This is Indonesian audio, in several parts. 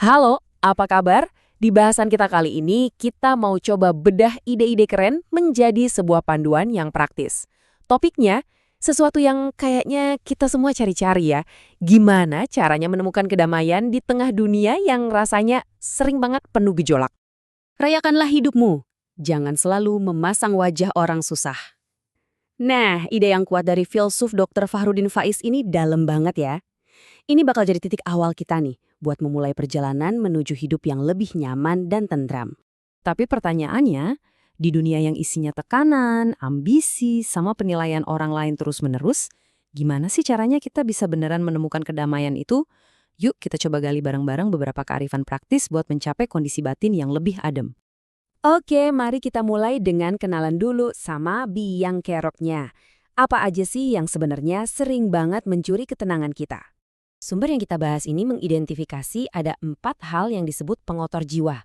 Halo, apa kabar? Di bahasan kita kali ini, kita mau coba bedah ide-ide keren menjadi sebuah panduan yang praktis. Topiknya, sesuatu yang kayaknya kita semua cari-cari ya. Gimana caranya menemukan kedamaian di tengah dunia yang rasanya sering banget penuh gejolak? Rayakanlah hidupmu. Jangan selalu memasang wajah orang susah. Nah, ide yang kuat dari filsuf Dr. Fahrudin Faiz ini dalam banget ya. Ini bakal jadi titik awal kita nih, buat memulai perjalanan menuju hidup yang lebih nyaman dan tentram. Tapi pertanyaannya, di dunia yang isinya tekanan, ambisi, sama penilaian orang lain terus-menerus, gimana sih caranya kita bisa beneran menemukan kedamaian itu? Yuk kita coba gali bareng-bareng beberapa kearifan praktis buat mencapai kondisi batin yang lebih adem. Oke, mari kita mulai dengan kenalan dulu sama biang keroknya. Apa aja sih yang sebenarnya sering banget mencuri ketenangan kita? Sumber yang kita bahas ini mengidentifikasi ada 4 hal yang disebut pengotor jiwa.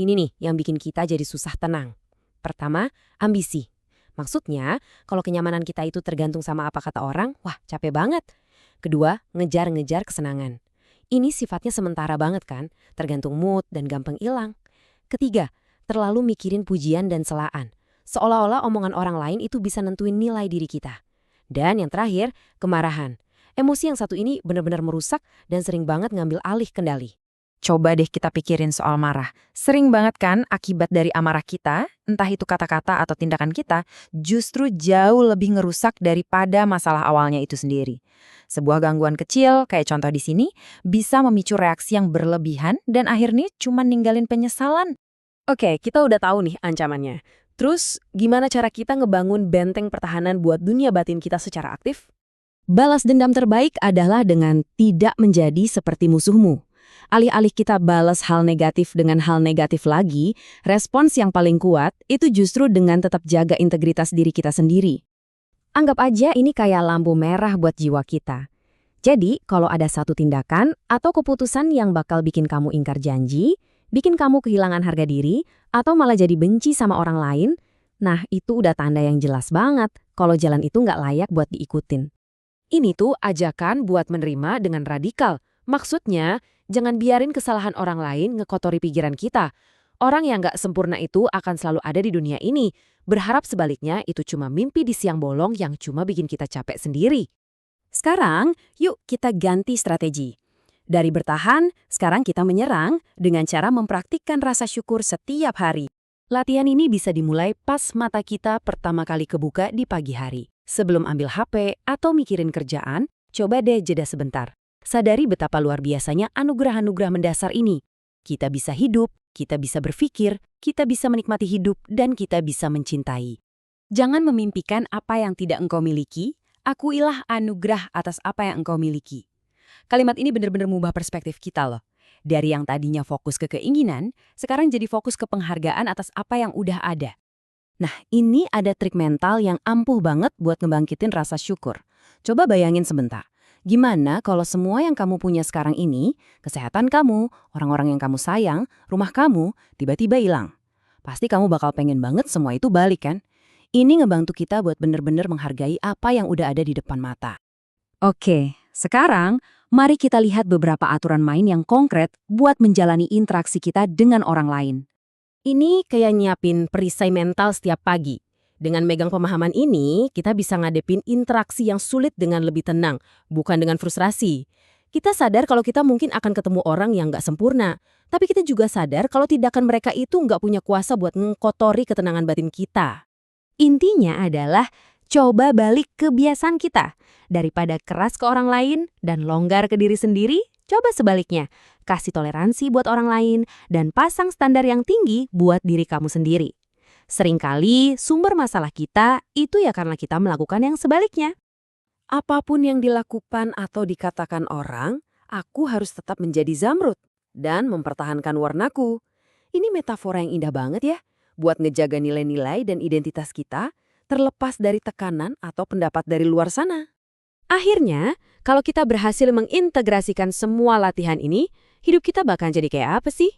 Ini nih yang bikin kita jadi susah tenang. Pertama, ambisi. Maksudnya, kalau kenyamanan kita itu tergantung sama apa kata orang, wah capek banget. Kedua, ngejar-ngejar kesenangan. Ini sifatnya sementara banget kan, tergantung mood dan gampang hilang. Ketiga, terlalu mikirin pujian dan celaan. Seolah-olah omongan orang lain itu bisa nentuin nilai diri kita. Dan yang terakhir, kemarahan. Emosi yang satu ini benar-benar merusak dan sering banget ngambil alih kendali. Coba deh kita pikirin soal marah. Sering banget kan akibat dari amarah kita, entah itu kata-kata atau tindakan kita, justru jauh lebih ngerusak daripada masalah awalnya itu sendiri. Sebuah gangguan kecil, kayak contoh di sini, bisa memicu reaksi yang berlebihan dan akhirnya cuma ninggalin penyesalan. Oke, kita udah tahu nih ancamannya. Terus, gimana cara kita ngebangun benteng pertahanan buat dunia batin kita secara aktif? Balas dendam terbaik adalah dengan tidak menjadi seperti musuhmu. Alih-alih kita balas hal negatif dengan hal negatif lagi, respons yang paling kuat itu justru dengan tetap jaga integritas diri kita sendiri. Anggap aja ini kayak lampu merah buat jiwa kita. Jadi, kalau ada satu tindakan atau keputusan yang bakal bikin kamu ingkar janji, bikin kamu kehilangan harga diri, atau malah jadi benci sama orang lain, nah itu udah tanda yang jelas banget kalau jalan itu nggak layak buat diikutin. Ini tuh ajakan buat menerima dengan radikal. Maksudnya, jangan biarin kesalahan orang lain ngekotori pikiran kita. Orang yang nggak sempurna itu akan selalu ada di dunia ini. Berharap sebaliknya itu cuma mimpi di siang bolong yang cuma bikin kita capek sendiri. Sekarang, yuk kita ganti strategi. Dari bertahan, sekarang kita menyerang dengan cara mempraktikkan rasa syukur setiap hari. Latihan ini bisa dimulai pas mata kita pertama kali kebuka di pagi hari. Sebelum ambil HP atau mikirin kerjaan, coba deh jeda sebentar. Sadari betapa luar biasanya anugerah-anugerah mendasar ini. Kita bisa hidup, kita bisa berpikir, kita bisa menikmati hidup, dan kita bisa mencintai. Jangan memimpikan apa yang tidak engkau miliki, akuilah anugerah atas apa yang engkau miliki. Kalimat ini benar-benar mengubah perspektif kita loh. Dari yang tadinya fokus ke keinginan, sekarang jadi fokus ke penghargaan atas apa yang udah ada. Nah, ini ada trik mental yang ampuh banget buat ngebangkitin rasa syukur. Coba bayangin sebentar. Gimana kalau semua yang kamu punya sekarang ini, kesehatan kamu, orang-orang yang kamu sayang, rumah kamu, tiba-tiba hilang? Pasti kamu bakal pengen banget semua itu balik kan? Ini ngebantu kita buat bener-bener menghargai apa yang udah ada di depan mata. Oke, sekarang mari kita lihat beberapa aturan main yang konkret buat menjalani interaksi kita dengan orang lain. Ini kayak nyiapin perisai mental setiap pagi. Dengan megang pemahaman ini, kita bisa ngadepin interaksi yang sulit dengan lebih tenang, bukan dengan frustrasi. Kita sadar kalau kita mungkin akan ketemu orang yang nggak sempurna, tapi kita juga sadar kalau tindakan mereka itu nggak punya kuasa buat mengkotori ketenangan batin kita. Intinya adalah coba balik kebiasaan kita. Daripada keras ke orang lain dan longgar ke diri sendiri, coba sebaliknya. Kasih toleransi buat orang lain dan pasang standar yang tinggi buat diri kamu sendiri. Seringkali sumber masalah kita itu ya karena kita melakukan yang sebaliknya. Apapun yang dilakukan atau dikatakan orang, aku harus tetap menjadi Zamrud dan mempertahankan warnaku. Ini metafora yang indah banget ya, buat ngejaga nilai-nilai dan identitas kita, terlepas dari tekanan atau pendapat dari luar sana. Akhirnya, kalau kita berhasil mengintegrasikan semua latihan ini, hidup kita bakal jadi kayak apa sih?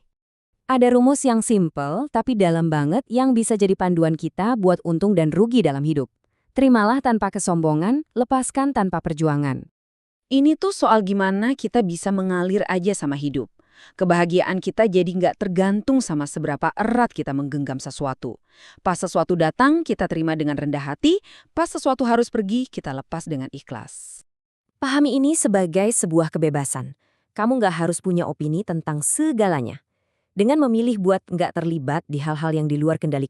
Ada rumus yang simple tapi dalam banget yang bisa jadi panduan kita buat untung dan rugi dalam hidup. Terimalah tanpa kesombongan, lepaskan tanpa perjuangan. Ini tuh soal gimana kita bisa mengalir aja sama hidup. Kebahagiaan kita jadi nggak tergantung sama seberapa erat kita menggenggam sesuatu. Pas sesuatu datang, kita terima dengan rendah hati. Pas sesuatu harus pergi, kita lepas dengan ikhlas. Pahami ini sebagai sebuah kebebasan. Kamu nggak harus punya opini tentang segalanya. Dengan memilih buat nggak terlibat di hal-hal yang di luar kendali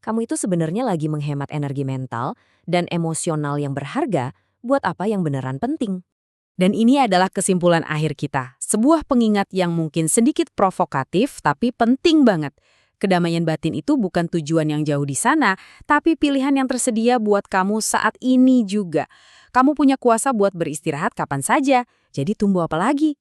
kamu itu sebenarnya lagi menghemat energi mental dan emosional yang berharga buat apa yang beneran penting. Dan ini adalah kesimpulan akhir kita. Sebuah pengingat yang mungkin sedikit provokatif tapi penting banget. Kedamaian batin itu bukan tujuan yang jauh di sana, tapi pilihan yang tersedia buat kamu saat ini juga. Kamu punya kuasa buat beristirahat kapan saja, jadi tunggu apa lagi?